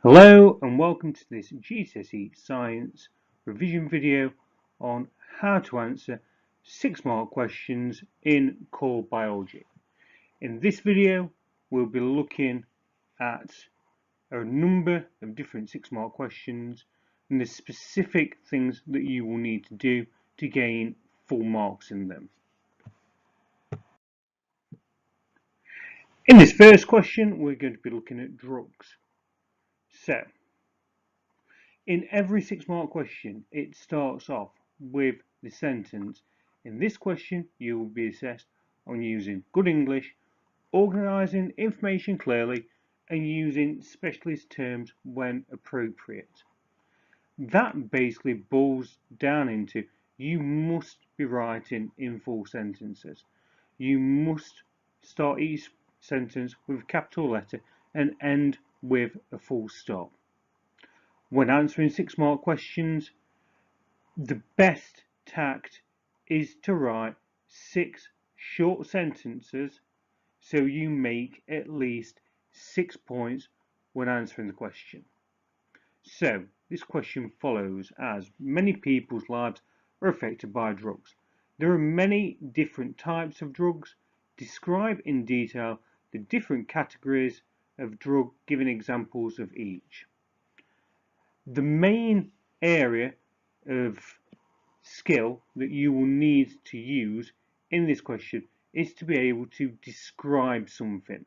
Hello and welcome to this GCSE Science revision video on how to answer 6-mark questions in Core Biology. In this video we'll be looking at a number of different 6-mark questions and the specific things that you will need to do to gain full marks in them. In this first question we're going to be looking at drugs. So, in every 6-mark question, it starts off with the sentence. In this question, you will be assessed on using good English, organising information clearly, and using specialist terms when appropriate. That basically boils down into you must be writing in full sentences. You must start each sentence with a capital letter and end with a full stop. When answering 6-mark questions, the best tact is to write 6 short sentences so you make at least 6 points when answering the question. So, this question follows as many people's lives are affected by drugs. There are many different types of drugs. Describe in detail the different categories of drug, giving examples of each. The main area of skill that you will need to use in this question is to be able to describe something.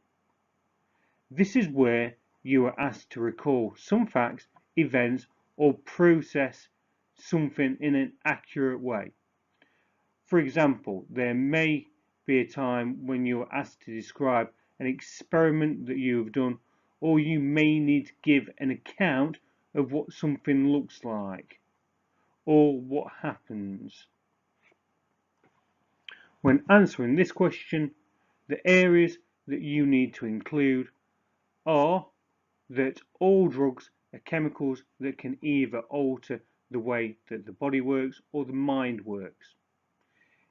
This is where you are asked to recall some facts, events, or process something in an accurate way. For example, there may be a time when you are asked to describe an experiment that you have done, or you may need to give an account of what something looks like or what happens. When answering this question, the areas that you need to include are that all drugs are chemicals that can either alter the way that the body works or the mind works.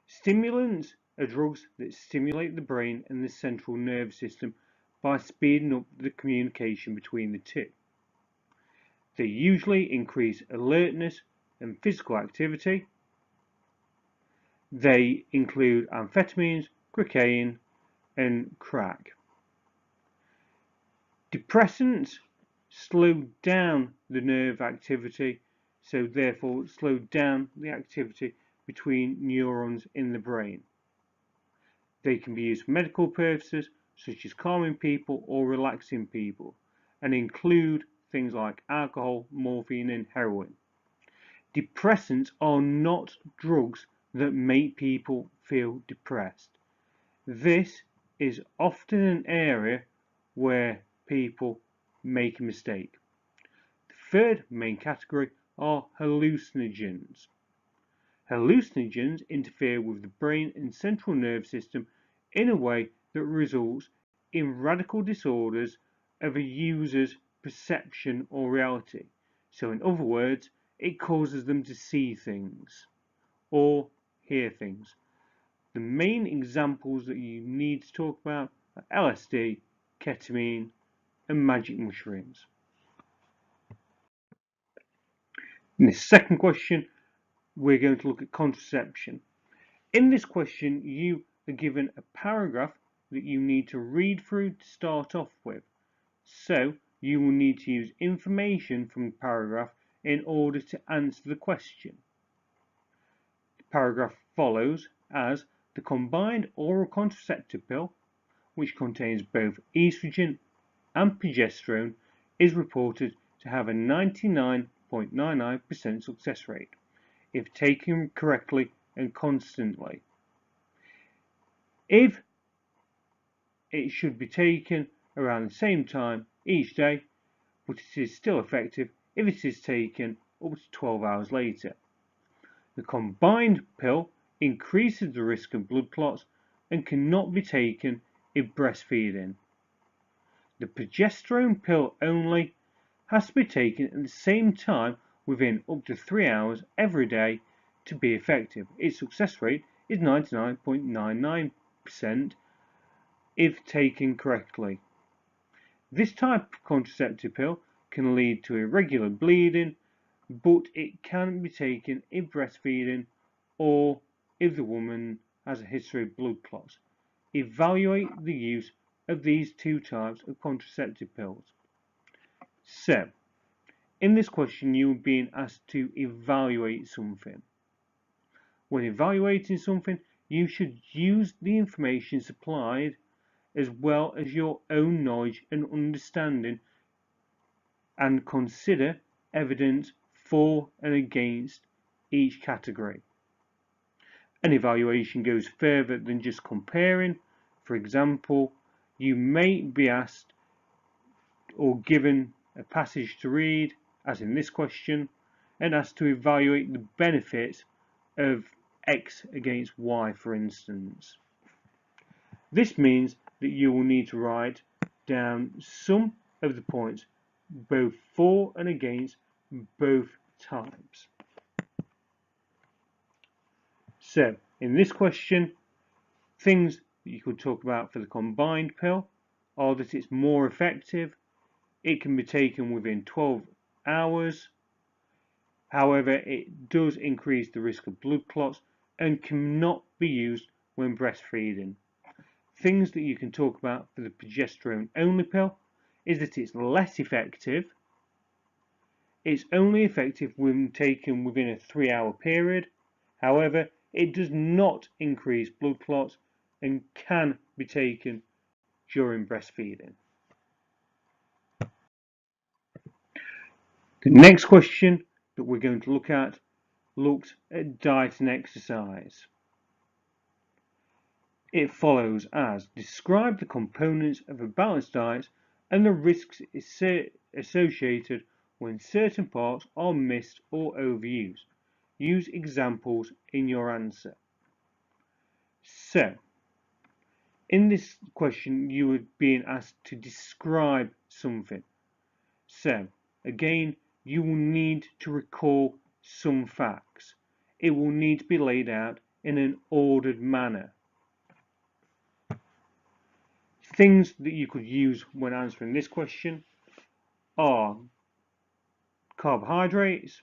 Stimulants are drugs that stimulate the brain and the central nervous system by speeding up the communication between the two. They usually increase alertness and physical activity. They include amphetamines, cocaine, and crack. Depressants slow down the nerve activity, so therefore slow down the activity between neurons in the brain. They can be used for medical purposes, such as calming people or relaxing people, and include things like alcohol, morphine, and heroin. Depressants are not drugs that make people feel depressed. This is often an area where people make a mistake. The third main category are hallucinogens. Hallucinogens interfere with the brain and central nervous system in a way that results in radical disorders of a user's perception or reality. So in other words, it causes them to see things or hear things. The main examples that you need to talk about are LSD, ketamine, and magic mushrooms. In the second question, we're going to look at contraception. In this question, you are given a paragraph that you need to read through to start off with. So, you will need to use information from the paragraph in order to answer the question. The paragraph follows as the combined oral contraceptive pill, which contains both estrogen and progesterone, is reported to have a 99.99% success rate if taken correctly and constantly. If it should be taken around the same time each day, but it is still effective if it is taken up to 12 hours later. The combined pill increases the risk of blood clots and cannot be taken if breastfeeding. The progesterone pill only has to be taken at the same time within up to 3 hours every day to be effective. Its success rate is 99.99% if taken correctly. This type of contraceptive pill can lead to irregular bleeding, but it can be taken if breastfeeding or if the woman has a history of blood clots. Evaluate the use of these two types of contraceptive pills. So, in this question, you are being asked to evaluate something. When evaluating something, you should use the information supplied as well as your own knowledge and understanding and consider evidence for and against each category. An evaluation goes further than just comparing. For example, you may be asked or given a passage to read, as in this question, and asked to evaluate the benefits of X against Y, for instance. This means that you will need to write down some of the points both for and against both types. So, in this question, things that you could talk about for the combined pill are that it's more effective, it can be taken within 12 hours, however, it does increase the risk of blood clots and cannot be used when breastfeeding. Things that you can talk about for the progesterone only pill is that it's less effective, it's only effective when taken within a 3-hour period, however, it does not increase blood clots and can be taken during breastfeeding. The next question that we're going to look at looks at diet and exercise. It follows as describe the components of a balanced diet and the risks associated when certain parts are missed or overused. Use examples in your answer. So, in this question, you are being asked to describe something. So, again, you will need to recall some facts. It will need to be laid out in an ordered manner. Things that you could use when answering this question are carbohydrates.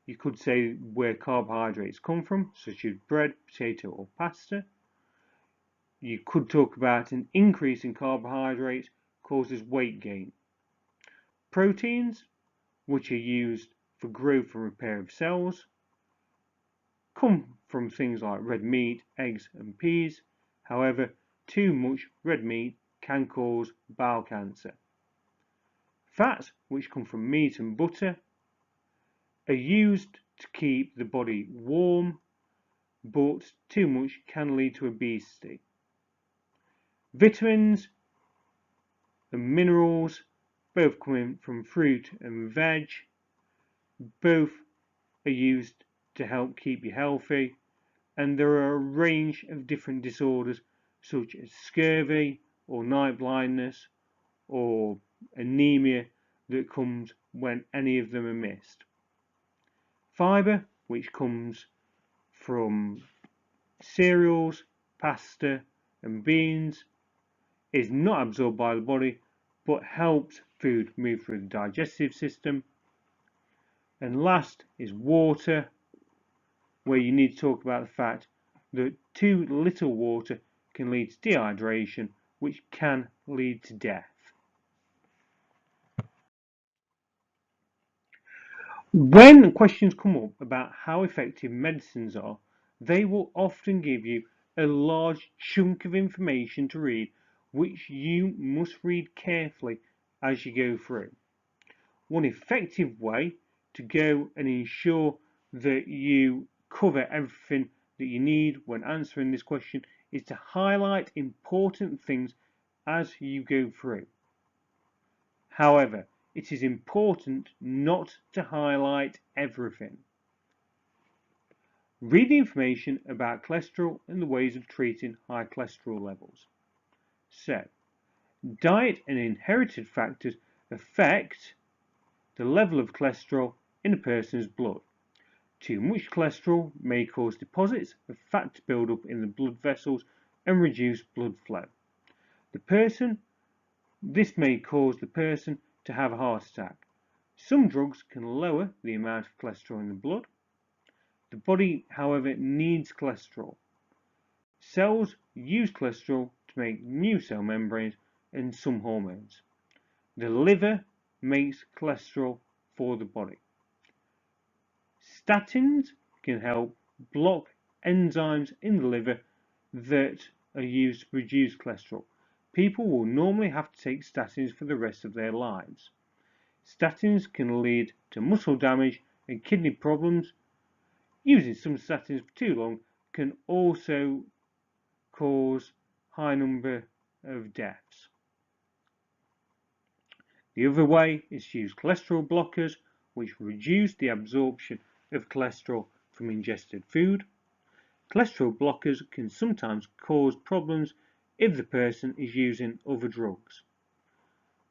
You could say where carbohydrates come from, such as bread, potato, or pasta. You could talk about an increase in carbohydrates causes weight gain. Proteins, which are used for growth and repair of cells, come from things like red meat, eggs, and peas. However, too much red meat can cause bowel cancer. Fats, which come from meat and butter, are used to keep the body warm, but too much can lead to obesity. Vitamins and minerals, both coming from fruit and veg, both are used to help keep you healthy, and there are a range of different disorders such as scurvy or night blindness or anemia that comes when any of them are missed. Fibre, which comes from cereals, pasta and beans, is not absorbed by the body but helps food move through the digestive system. And last is water, where you need to talk about the fact that too little water can lead to dehydration, which can lead to death. When questions come up about how effective medicines are, they will often give you a large chunk of information to read, which you must read carefully as you go through. One effective way to go and ensure that you cover everything that you need when answering this question is to highlight important things as you go through. However, it is important not to highlight everything. Read the information about cholesterol and the ways of treating high cholesterol levels. So, diet and inherited factors affect the level of cholesterol in a person's blood. Too much cholesterol may cause deposits of fat to build up in the blood vessels and reduce blood flow. This may cause the person to have a heart attack. Some drugs can lower the amount of cholesterol in the blood. The body, however, needs cholesterol. Cells use cholesterol to make new cell membranes and some hormones. The liver makes cholesterol for the body. Statins can help block enzymes in the liver that are used to produce cholesterol. People will normally have to take statins for the rest of their lives. Statins can lead to muscle damage and kidney problems. Using some statins for too long can also cause high number of deaths. The other way is to use cholesterol blockers, which reduce the absorption of cholesterol from ingested food. Cholesterol blockers can sometimes cause problems if the person is using other drugs.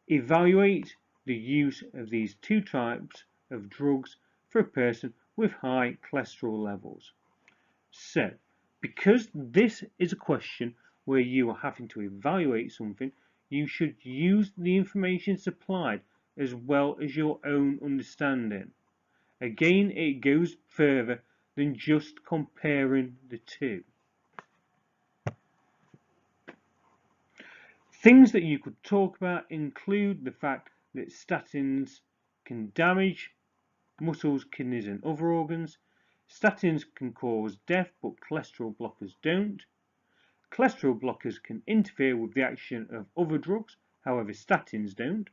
Evaluate the use of these two types of drugs for a person with high cholesterol levels. So, because this is a question where you are having to evaluate something, you should use the information supplied as well as your own understanding. Again, it goes further than just comparing the two. Things that you could talk about include the fact that statins can damage muscles, kidneys and other organs. Statins can cause death, but cholesterol blockers don't. Cholesterol blockers can interfere with the action of other drugs, however statins don't.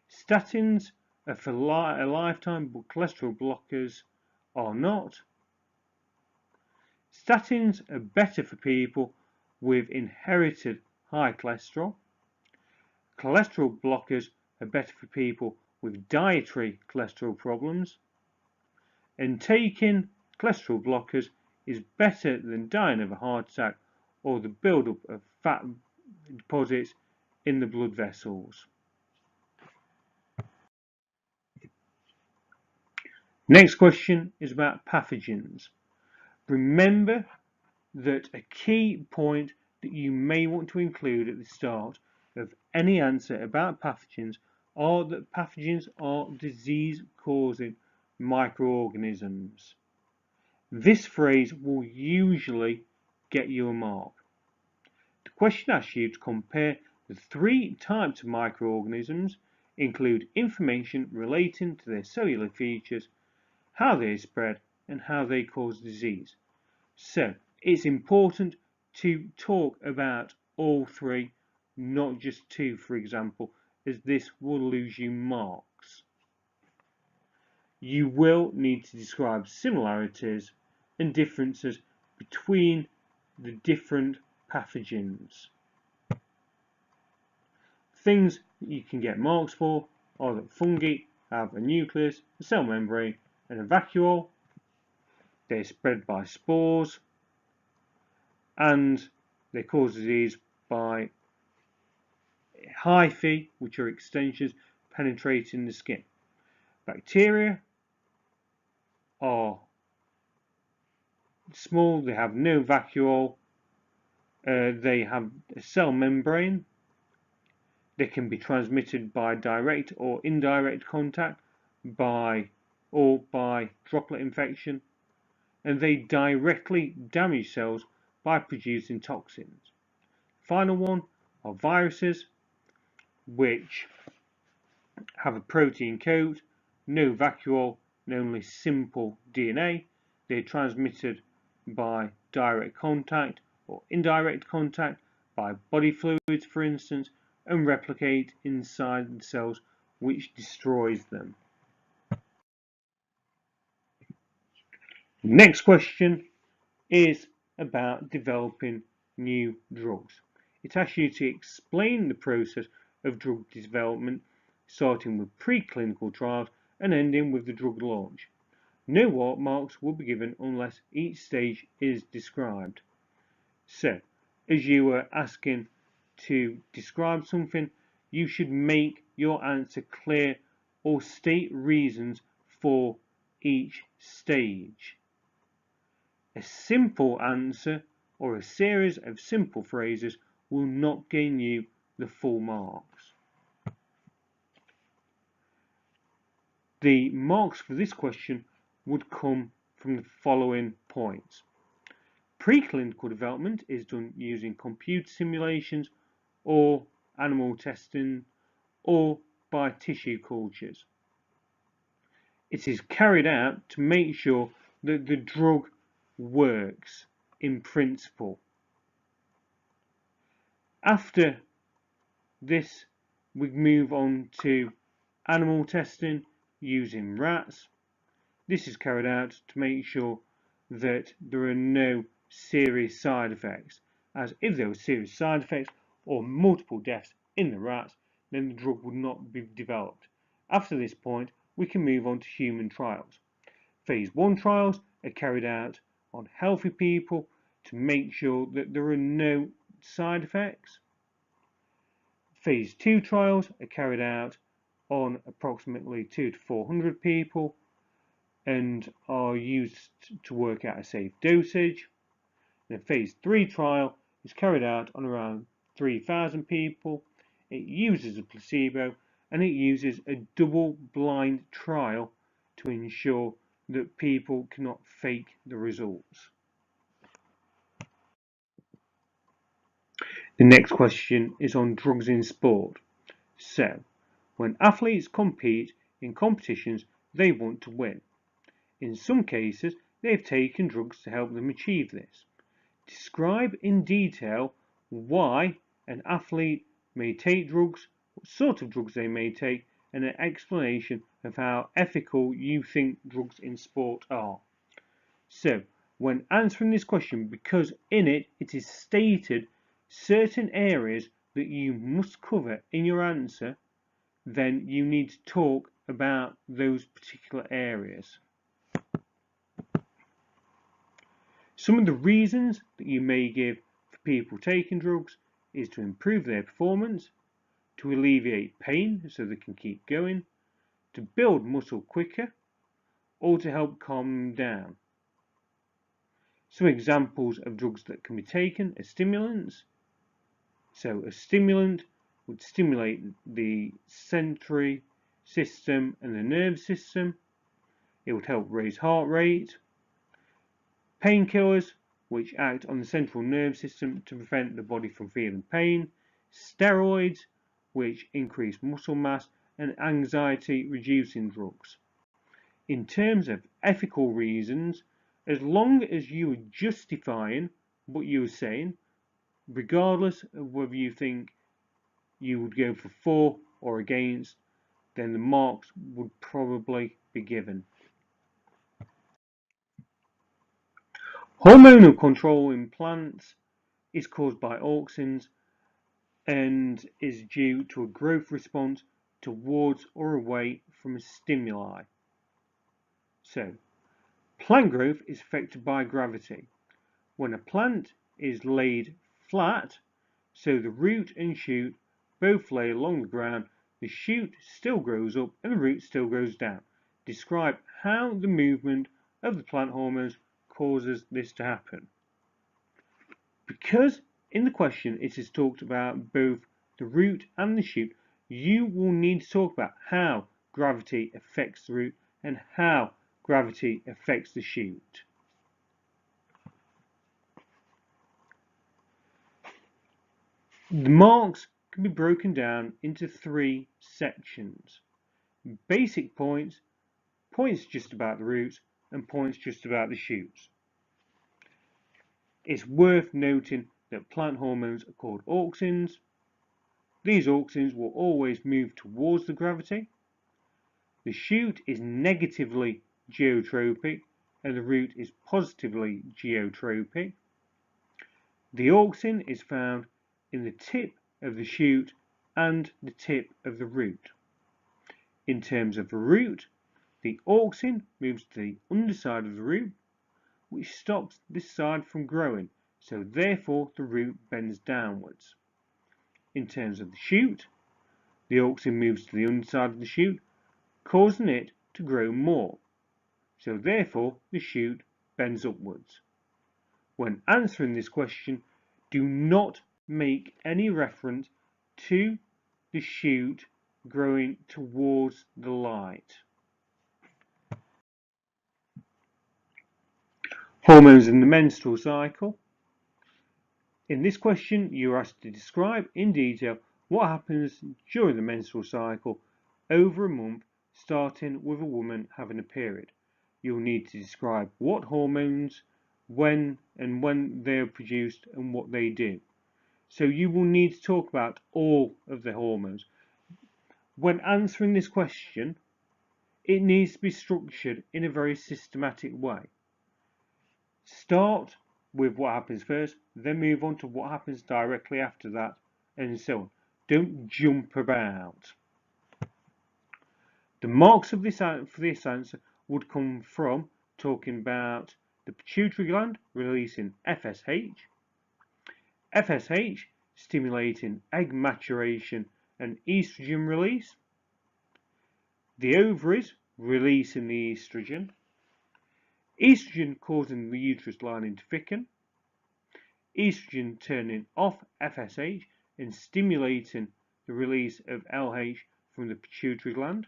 Statins are for a lifetime, but cholesterol blockers are not. Statins are better for people with inherited high cholesterol. Cholesterol blockers are better for people with dietary cholesterol problems. And taking cholesterol blockers is better than dying of a heart attack or the buildup of fat deposits in the blood vessels. Next question is about pathogens. Remember that a key point that you may want to include at the start of any answer about pathogens are that pathogens are disease-causing microorganisms. This phrase will usually get you a mark. The question asks you to compare the three types of microorganisms, include information relating to their cellular features, how they spread, and how they cause disease. So, it's important to talk about all three, not just two, for example, as this will lose you marks. You will need to describe similarities and differences between the different pathogens. Things that you can get marks for are that fungi have a nucleus, a cell membrane, and a vacuole. They're spread by spores, and they cause disease by hyphae, which are extensions penetrating the skin. Bacteria are small, they have no vacuole, they have a cell membrane, they can be transmitted by direct or indirect contact, by droplet infection, and they directly damage cells by producing toxins. Final one are viruses, which have a protein coat, no vacuole, and only simple DNA. They're transmitted by direct contact or indirect contact, by body fluids, for instance, and replicate inside the cells, which destroys them. Next question is about developing new drugs. It asks you to explain the process of drug development, starting with preclinical trials and ending with the drug launch. No marks will be given unless each stage is described. So, as you were asking to describe something, you should make your answer clear or state reasons for each stage. A simple answer or a series of simple phrases will not gain you the full marks. The marks for this question would come from the following points. Preclinical development is done using computer simulations or animal testing or by tissue cultures. It is carried out to make sure that the drug works in principle. After this, we move on to animal testing using rats. This is carried out to make sure that there are no serious side effects, as if there were serious side effects or multiple deaths in the rats, then the drug would not be developed. After this point, we can move on to human trials. Phase 1 trials are carried out on healthy people to make sure that there are no side effects. Phase 2 trials are carried out on approximately 200 to 400 people and are used to work out a safe dosage. The Phase 3 trial is carried out on around 3,000 people. It uses a placebo and it uses a double-blind trial to ensure that people cannot fake the results. The next question is on drugs in sport. So, when athletes compete in competitions, they want to win. In some cases, they have taken drugs to help them achieve this. Describe in detail why an athlete may take drugs, what sort of drugs they may take, and an explanation of how ethical you think drugs in sport are. So, when answering this question, because in it is stated certain areas that you must cover in your answer, then you need to talk about those particular areas. Some of the reasons that you may give for people taking drugs is to improve their performance, to alleviate pain so they can keep going, to build muscle quicker, or to help calm them down. Some examples of drugs that can be taken are stimulants. So a stimulant would stimulate the sensory system and the nervous system. It would help raise heart rate. Painkillers, which act on the central nervous system to prevent the body from feeling pain. Steroids, which increase muscle mass, and anxiety-reducing drugs. In terms of ethical reasons, as long as you are justifying what you are saying, regardless of whether you think you would go for or against, then the marks would probably be given. Hormonal control in plants is caused by auxins and is due to a growth response towards or away from a stimuli. So, plant growth is affected by gravity. When a plant is laid flat, so the root and shoot both lay along the ground, the shoot still grows up and the root still grows down. Describe how the movement of the plant hormones causes this to happen. Because in the question it is talked about both the root and the shoot, you will need to talk about how gravity affects the root and how gravity affects the shoot. The marks can be broken down into 3 sections. Basic points, points just about the roots, and points just about the shoots. It's worth noting that plant hormones are called auxins. These auxins will always move towards the gravity. The shoot is negatively geotropic and the root is positively geotropic. The auxin is found in the tip of the shoot and the tip of the root. In terms of the root, the auxin moves to the underside of the root, which stops this side from growing, so therefore the root bends downwards. In terms of the shoot, the auxin moves to the underside of the shoot, causing it to grow more, so therefore the shoot bends upwards. When answering this question, do not make any reference to the shoot growing towards the light. Hormones in the menstrual cycle. In this question, you are asked to describe in detail what happens during the menstrual cycle over a month, starting with a woman having a period. You'll need to describe what hormones, when they are produced and what they do. So you will need to talk about all of the hormones. When answering this question, it needs to be structured in a very systematic way. Start with what happens first, then move on to what happens directly after that, and so on. Don't jump about. The marks of for this answer would come from talking about the pituitary gland releasing FSH, FSH stimulating egg maturation and estrogen release, the ovaries releasing the estrogen, estrogen causing the uterus lining to thicken, estrogen turning off FSH and stimulating the release of LH from the pituitary gland,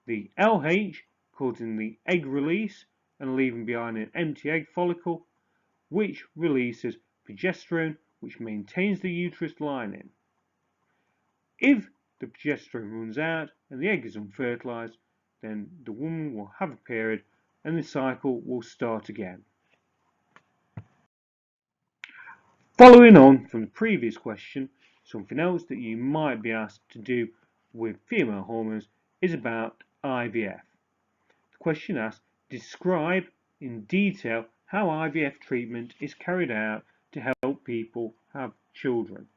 the LH causing the egg release and leaving behind an empty egg follicle, which releases progesterone, which maintains the uterus lining. If the progesterone runs out and the egg is unfertilized, then the woman will have a period and the cycle will start again. Following on from the previous question, something else that you might be asked to do with female hormones is about IVF. The question asks, describe in detail how IVF treatment is carried out to help people have children.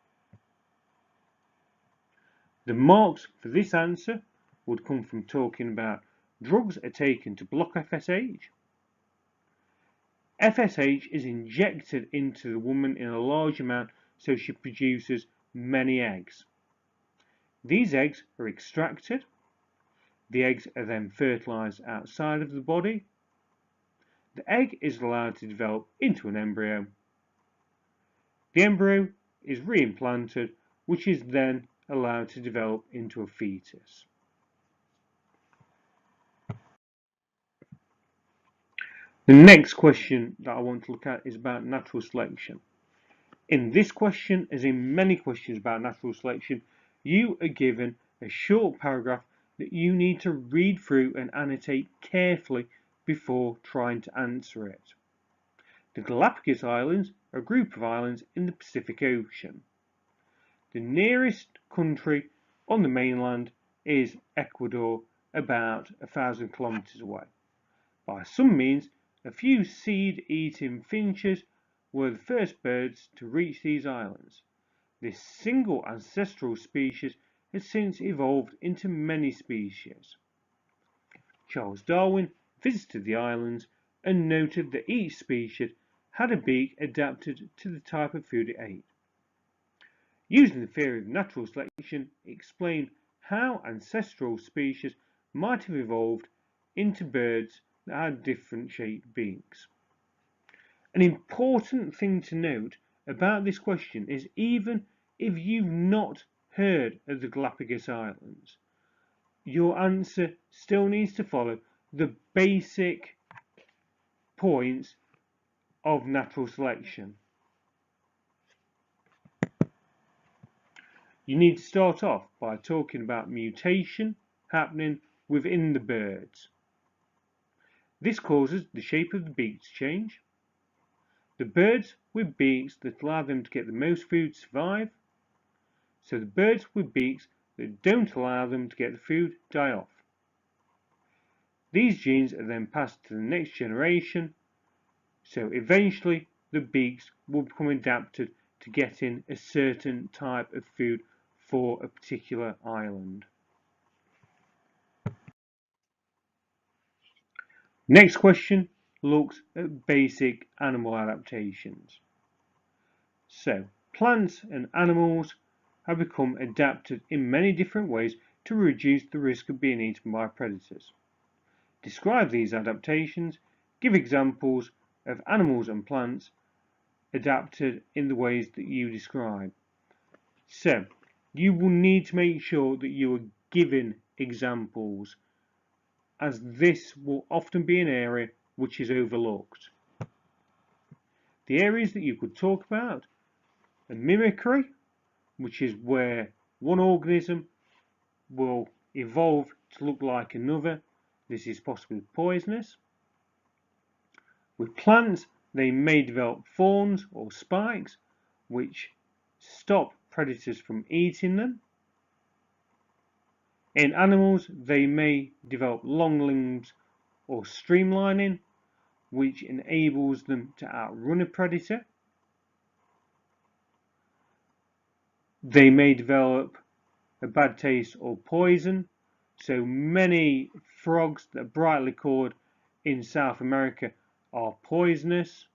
The marks for this answer would come from talking about drugs are taken to block FSH. FSH is injected into the woman in a large amount so she produces many eggs. These eggs are extracted. The eggs are then fertilized outside of the body. The egg is allowed to develop into an embryo. The embryo is reimplanted, which is then allowed to develop into a fetus. The next question that I want to look at is about natural selection. In this question, as in many questions about natural selection, you are given a short paragraph that you need to read through and annotate carefully before trying to answer it. The Galapagos Islands are a group of islands in the Pacific Ocean. The nearest country on the mainland is Ecuador, about 1,000 kilometers away. By some means, a few seed-eating finches were the first birds to reach these islands. This single ancestral species has since evolved into many species. Charles Darwin visited the islands and noted that each species had a beak adapted to the type of food it ate. Using the theory of natural selection, he explained how ancestral species might have evolved into birds that had different shaped beaks. An important thing to note about this question is even if you've not heard of the Galapagos Islands, your answer still needs to follow the basic points of natural selection. You need to start off by talking about mutation happening within the birds. This causes the shape of the beak to change. The birds with beaks that allow them to get the most food survive, so the birds with beaks that don't allow them to get the food die off. These genes are then passed to the next generation, so eventually the beaks will become adapted to getting a certain type of food for a particular island. Next question looks at basic animal adaptations. So, plants and animals have become adapted in many different ways to reduce the risk of being eaten by predators. Describe these adaptations, give examples of animals and plants adapted in the ways that you describe. So, you will need to make sure that you are giving examples, as this will often be an area which is overlooked. The areas that you could talk about are mimicry, which is where one organism will evolve to look like another. This is possibly poisonous. With plants, they may develop thorns or spikes, which stop predators from eating them. In animals, they may develop long limbs or streamlining, which enables them to outrun a predator. They may develop a bad taste or poison. So many frogs that are brightly coloured in South America are poisonous,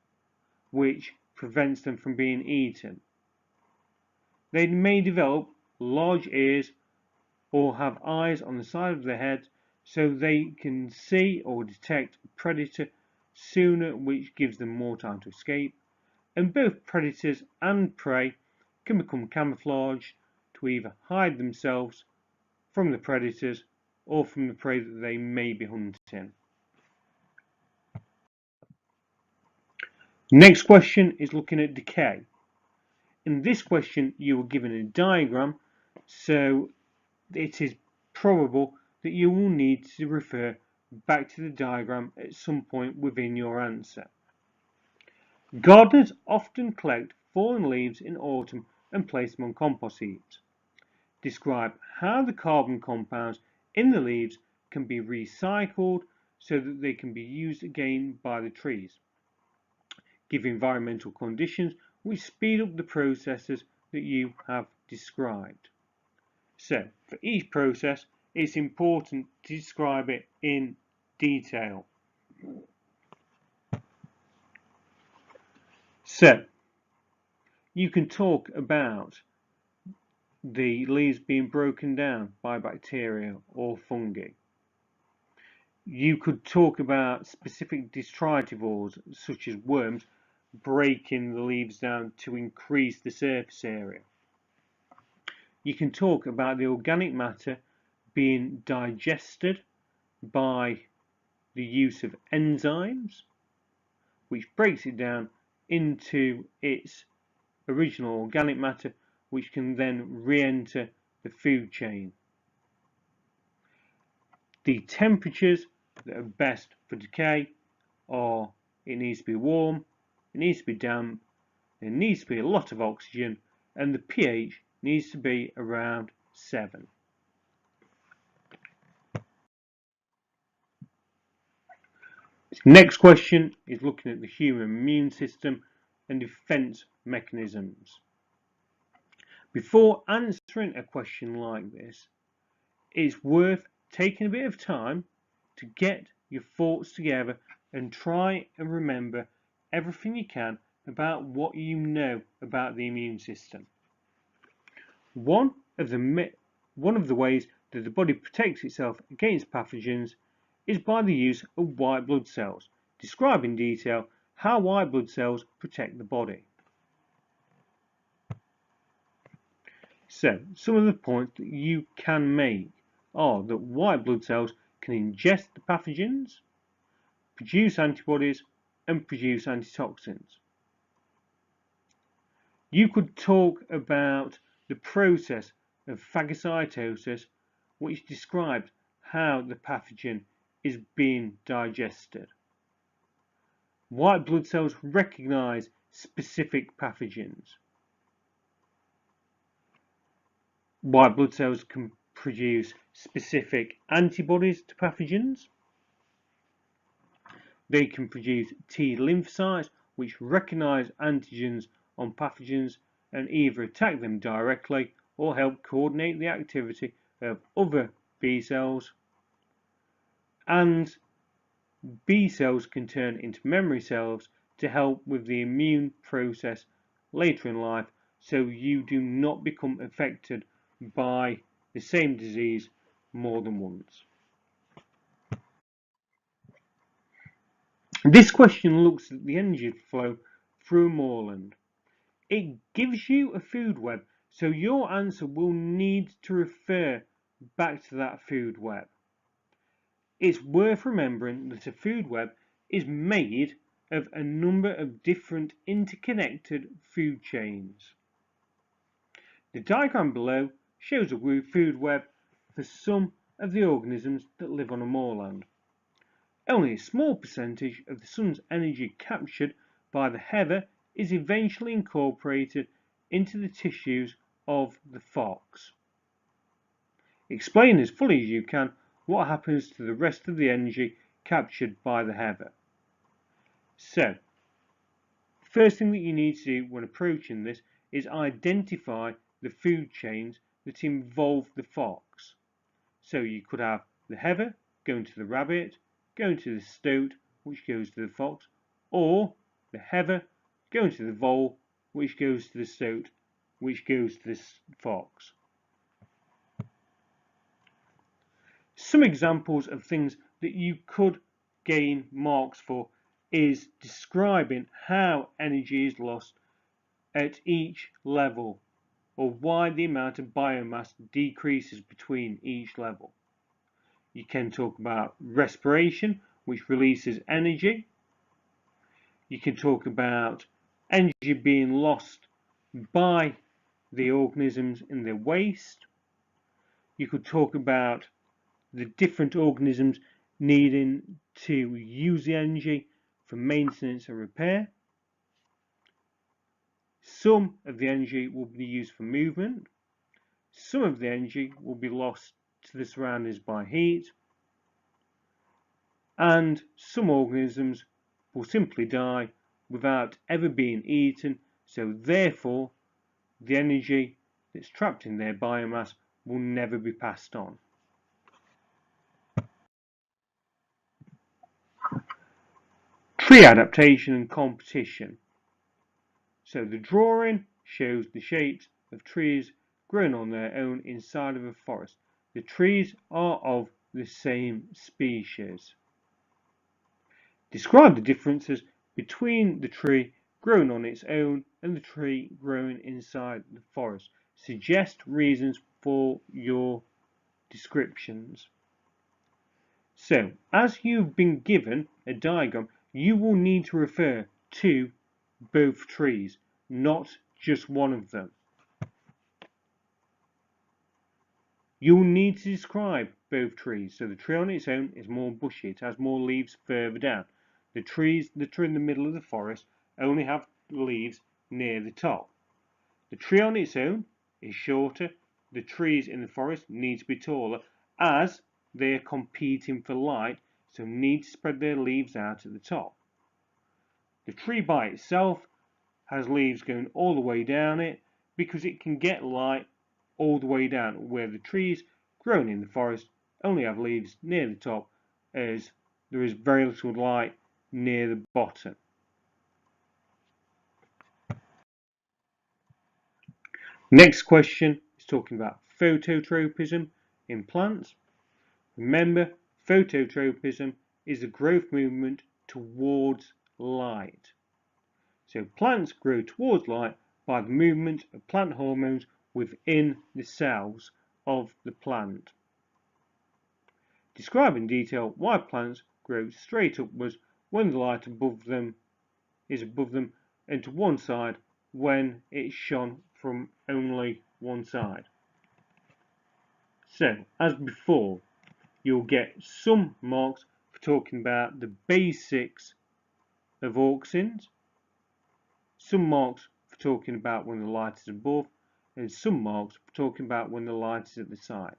which prevents them from being eaten. They may develop large ears or have eyes on the side of their head so they can see or detect a predator sooner, which gives them more time to escape. And both predators and prey can become camouflaged to either hide themselves from the predators or from the prey that they may be hunting. Next question is looking at decay. In this question, you were given a diagram, so it is probable that you will need to refer back to the diagram at some point within your answer. Gardeners often collect fallen leaves in autumn and place them on compost heaps. Describe how the carbon compounds in the leaves can be recycled so that they can be used again by the trees. Give environmental conditions which speed up the processes that you have described. So, for each process, it's important to describe it in detail. So, you can talk about the leaves being broken down by bacteria or fungi. You could talk about specific detritivores, such as worms, breaking the leaves down to increase the surface area. You can talk about the organic matter being digested by the use of enzymes, which breaks it down into its original organic matter, which can then re-enter the food chain. The temperatures that are best for decay are: it needs to be warm, it needs to be damp, there needs to be a lot of oxygen, and the pH needs to be around 7. Next question is looking at the human immune system and defense mechanisms. Before answering a question like this, it's worth taking a bit of time to get your thoughts together and try and remember everything you can about what you know about the immune system. One of the ways that the body protects itself against pathogens is by the use of white blood cells. Describe in detail how white blood cells protect the body. So, some of the points that you can make are that white blood cells can ingest the pathogens, produce antibodies, and produce antitoxins. You could talk about the process of phagocytosis, which describes how the pathogen is being digested. White blood cells recognize specific pathogens. White blood cells can produce specific antibodies to pathogens. They can produce T lymphocytes, which recognize antigens on pathogens and either attack them directly or help coordinate the activity of other B cells. And B cells can turn into memory cells to help with the immune process later in life, so you do not become affected by the same disease more than once. This question looks at the energy flow through a moorland. It gives you a food web, so your answer will need to refer back to that food web. It's worth remembering that a food web is made of a number of different interconnected food chains. The diagram below shows a food web for some of the organisms that live on a moorland. Only a small percentage of the sun's energy captured by the heather is eventually incorporated into the tissues of the fox. Explain as fully as you can what happens to the rest of the energy captured by the heather. So, first thing that you need to do when approaching this is identify the food chains that involve the fox. So you could have the heather going to the rabbit, going to the stoat, which goes to the fox, or the heather going to the vole, which goes to the stoat, which goes to the fox. Some examples of things that you could gain marks for is describing how energy is lost at each level, or why the amount of biomass decreases between each level. You can talk about respiration, which releases energy. You can talk about energy being lost by the organisms in their waste. You could talk about the different organisms needing to use the energy for maintenance and repair. Some of the energy will be used for movement. Some of the energy will be lost to the surroundings by heat. And some organisms will simply die without ever being eaten, so therefore the energy that's trapped in their biomass will never be passed on. Tree adaptation and competition. So the drawing shows the shapes of trees grown on their own inside of a forest. The trees are of the same species. Describe the differences between the tree grown on its own and the tree growing inside the forest. Suggest reasons for your descriptions. So, as you've been given a diagram, you will need to refer to both trees, not just one of them. You'll need to describe both trees. So the tree on its own is more bushy, it has more leaves further down. The trees that are in the middle of the forest only have leaves near the top. The tree on its own is shorter. The trees in the forest need to be taller as they are competing for light, so need to spread their leaves out at the top. The tree by itself has leaves going all the way down it because it can get light all the way down, where the trees grown in the forest only have leaves near the top as there is very little light near the bottom. Next question is talking about phototropism in plants. Remember, phototropism is the growth movement towards light. So plants grow towards light by the movement of plant hormones within the cells of the plant. Describe in detail why plants grow straight upwards when the light is above them and to one side when it's shone from only one side. So, as before, you'll get some marks for talking about the basics of auxins, some marks for talking about when the light is above, and some marks for talking about when the light is at the side.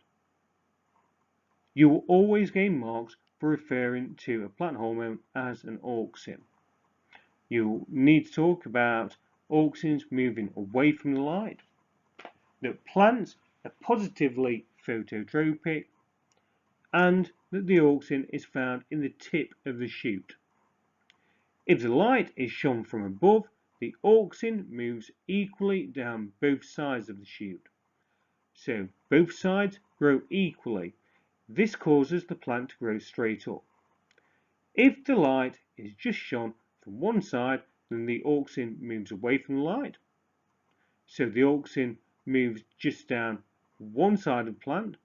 You will always gain marks for referring to a plant hormone as an auxin. You'll need to talk about auxins moving away from the light, that plants are positively phototropic, and that the auxin is found in the tip of the shoot. If the light is shone from above, the auxin moves equally down both sides of the shoot. So both sides grow equally. This causes the plant to grow straight up. If the light is just shone from one side, then the auxin moves away from the light. So the auxin moves just down one side of the plant,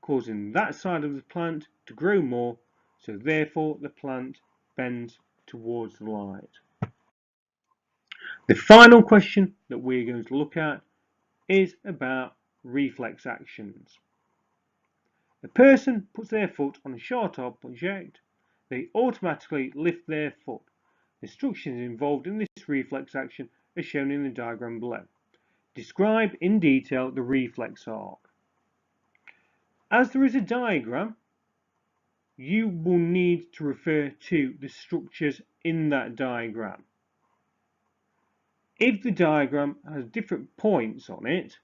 causing that side of the plant to grow more, so therefore the plant bends towards the light. The final question that we're going to look at is about reflex actions. A person puts their foot on a sharp object, they automatically lift their foot. The instructions involved in this reflex action are shown in the diagram below. Describe in detail the reflex arc. As there is a diagram, you will need to refer to the structures in that diagram. If the diagram has different points on it,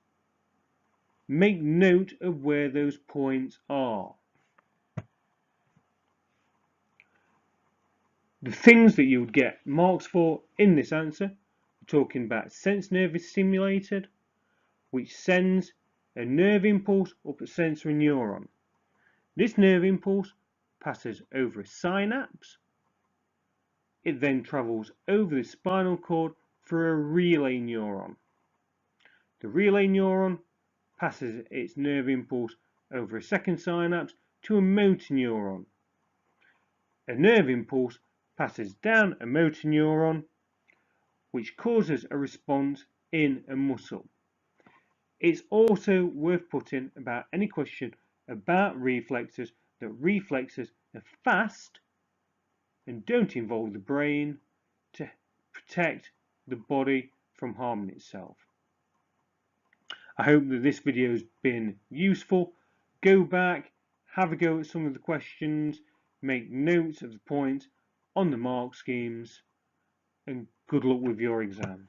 make note of where those points are. The things that you would get marks for in this answer, we're talking about sense nerve is stimulated, which sends a nerve impulse up a sensory neuron. This nerve impulse passes over a synapse. It then travels over the spinal cord for a relay neuron. The relay neuron passes its nerve impulse over a second synapse to a motor neuron. A nerve impulse passes down a motor neuron, which causes a response in a muscle. It's also worth putting about any question about reflexes that reflexes are fast and don't involve the brain to protect the body from harming itself. I hope that this video has been useful. Go back, have a go at some of the questions, make notes of the points on the mark schemes, and good luck with your exam.